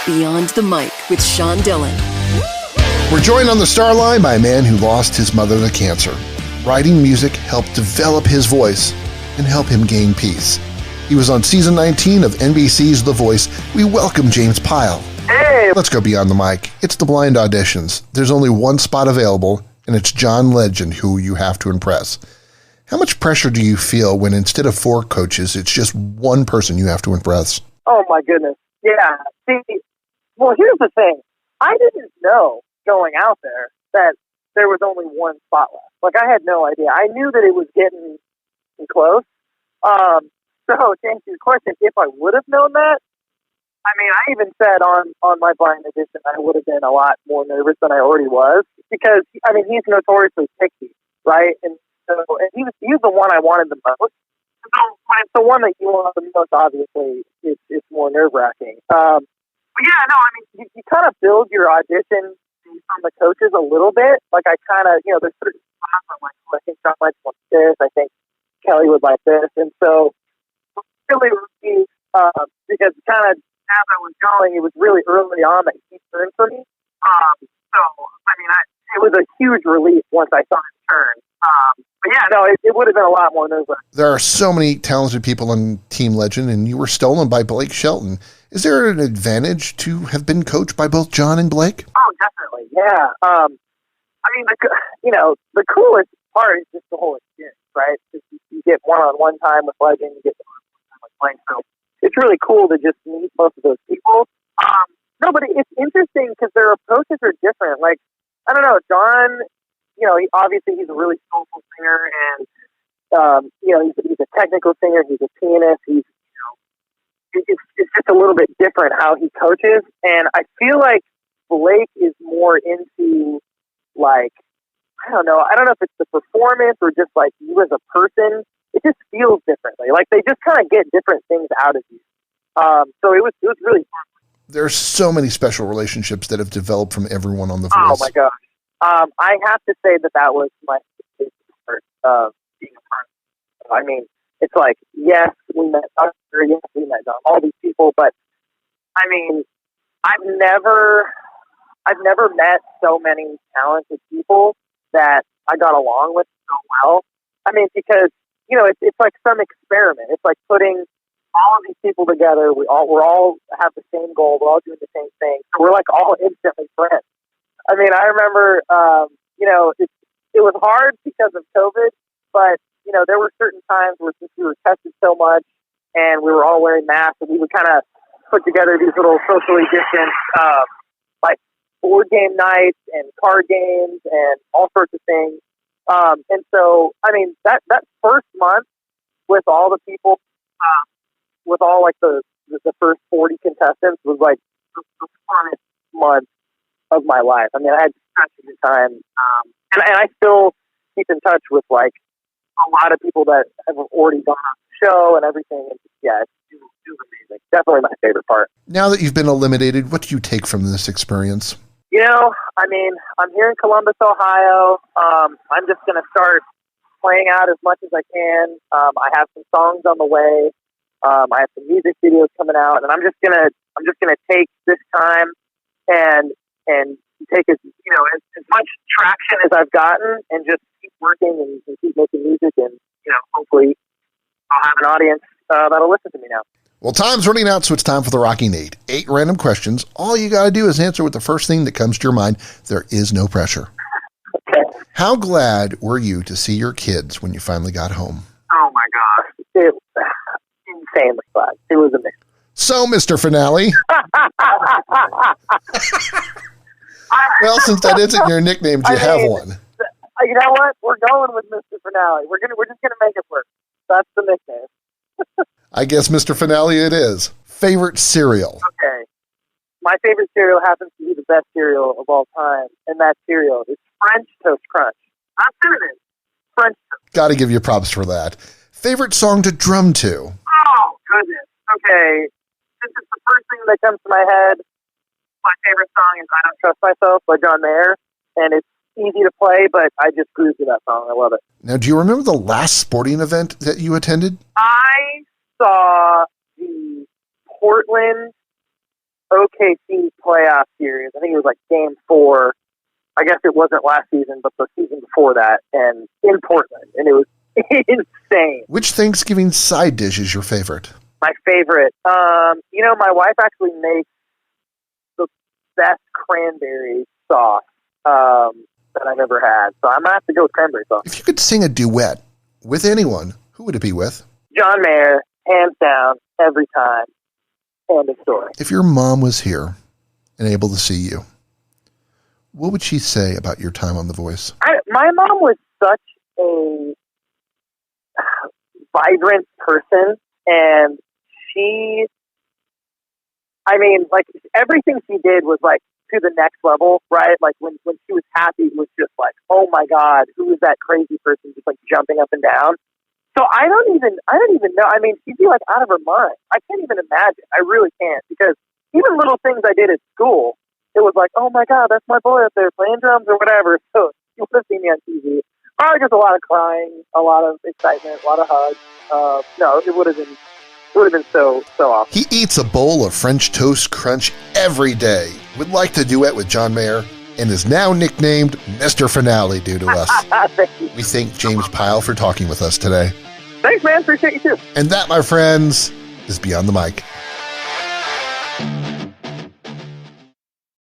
Beyond the Mic with Sean Dillon. We're joined on the star line by a man who lost his mother to cancer. Writing music helped develop his voice and help him gain peace. He was on season 19 of NBC's The Voice. We welcome James Pyle. Hey! Let's go beyond the mic. It's the blind auditions. There's only one spot available, and it's John Legend who you have to impress. How much pressure do you feel when instead of 4 coaches, it's just one person you have to impress? Oh, my goodness. Yeah. See, well, here's the thing. I didn't know going out there that there was only one spot left. Like, I had no idea. I knew that it was getting close. So, to answer your question, if I would have known that, I mean, I even said on my blind audition I would have been a lot more nervous than I already was because, I mean, he's notoriously picky, right? And he was the one I wanted the most. So when it's the one that you want the most, obviously, it's more nerve-wracking. But yeah, no, I mean, you kind of build your audition on the coaches a little bit. Like, I kind of, there's certain spots I'm like, I think John might like this. I think Kelly would like this. And so, really, because kind of as I was going, it was really early on that he turned for me. So, I mean, it was a huge relief once I saw him turn. But yeah, no, it would have been a lot more nerve-wracking. There are so many talented people on Team Legend, and you were stolen by Blake Shelton. Is there an advantage to have been coached by both John and Blake? Oh, definitely, yeah. I mean, the coolest part is just the whole experience, right? You get one-on-one time with Legend, you get one-on-one time with Blake, so it's really cool to just meet both of those people. No, but it's interesting because their approaches are different. Like, I don't know, John, obviously he's a really soulful singer, and he's a technical singer. He's a pianist. It's just a little bit different how he coaches, and I feel like Blake is more into, like, I don't know if it's the performance or just like you as a person. It just feels differently. Like, they just kind of get different things out of you. So it was really fun. There's so many special relationships that have developed from everyone on The Voice. Oh my gosh. I have to say that was my favorite part of being a part. I mean, it's like, yes, we met Usher, yes, we met all these people, but I mean, I've never met so many talented people that I got along with so well. I mean, because it's like some experiment. It's like putting all of these people together. We all have the same goal. We're all doing the same thing. So we're like all instantly friends. I mean, I remember, it was hard because of COVID, but, there were certain times where since we were tested so much and we were all wearing masks, and we would kind of put together these little socially distanced, like board game nights and card games and all sorts of things. And so, I mean, that first month with all the people, with all like the first 40 contestants was like the funnest month of my life. I mean, I had such a good time. And I still keep in touch with like a lot of people that have already gone on the show and everything. And yeah, it was amazing. Definitely my favorite part. Now that you've been eliminated, what do you take from this experience? I mean, I'm here in Columbus, Ohio. I'm just going to start playing out as much as I can. I have some songs on the way. I have some music videos coming out, and I'm just gonna take this time and take as much traction as I've gotten, and just keep working and keep making music, and hopefully I'll have an audience that'll listen to me now. Well, time's running out, so it's time for the Rocky Nate. 8 random questions. All you got to do is answer with the first thing that comes to your mind. There is no pressure. Okay. How glad were you to see your kids when you finally got home? Oh my gosh, it was insanely glad. It was amazing. So, Mr. Finale. Well, since that isn't your nickname, do you have one? You know what? We're going with Mr. Finale. We're just gonna make it work. That's the nickname. I guess Mr. Finale it is. Favorite cereal? Okay. My favorite cereal happens to be the best cereal of all time, and that cereal is French Toast Crunch. Not cinnamon. French Toast. Got to give you props for that. Favorite song to drum to? Oh, goodness. Okay. This is the first thing that comes to my head. My favorite song is I Don't Trust Myself by John Mayer, and it's easy to play, but I just grew to that song. I love it. Now, do you remember the last sporting event that you attended? I saw the Portland OKC playoff series. I think it was like game 4. I guess it wasn't last season, but the season before that, and in Portland, and it was insane. Which Thanksgiving side dish is your favorite? My favorite, my wife actually makes the best cranberry sauce that I've ever had, so I'm gonna have to go with cranberry sauce. If you could sing a duet with anyone, who would it be with? John Mayer, hands down, every time. End of story. If your mom was here and able to see you, what would she say about your time on The Voice? My mom was such a vibrant person, and everything she did was like to the next level, right? Like when she was happy, it was just like, oh my God, who is that crazy person just like jumping up and down? So I don't even know. I mean, she'd be like out of her mind. I can't even imagine. I really can't, because even little things I did at school, it was like, oh my God, that's my boy up there playing drums or whatever. So you would have seen me on TV. Probably just a lot of crying, a lot of excitement, a lot of hugs. No, it would have been so awesome. He eats a bowl of French toast crunch every day, would like to duet with John Mayer, and is now nicknamed Mr. Finale due to us. We thank James Pyle for talking with us today. Thanks, man. Appreciate you too. And that, my friends, is Beyond the Mic.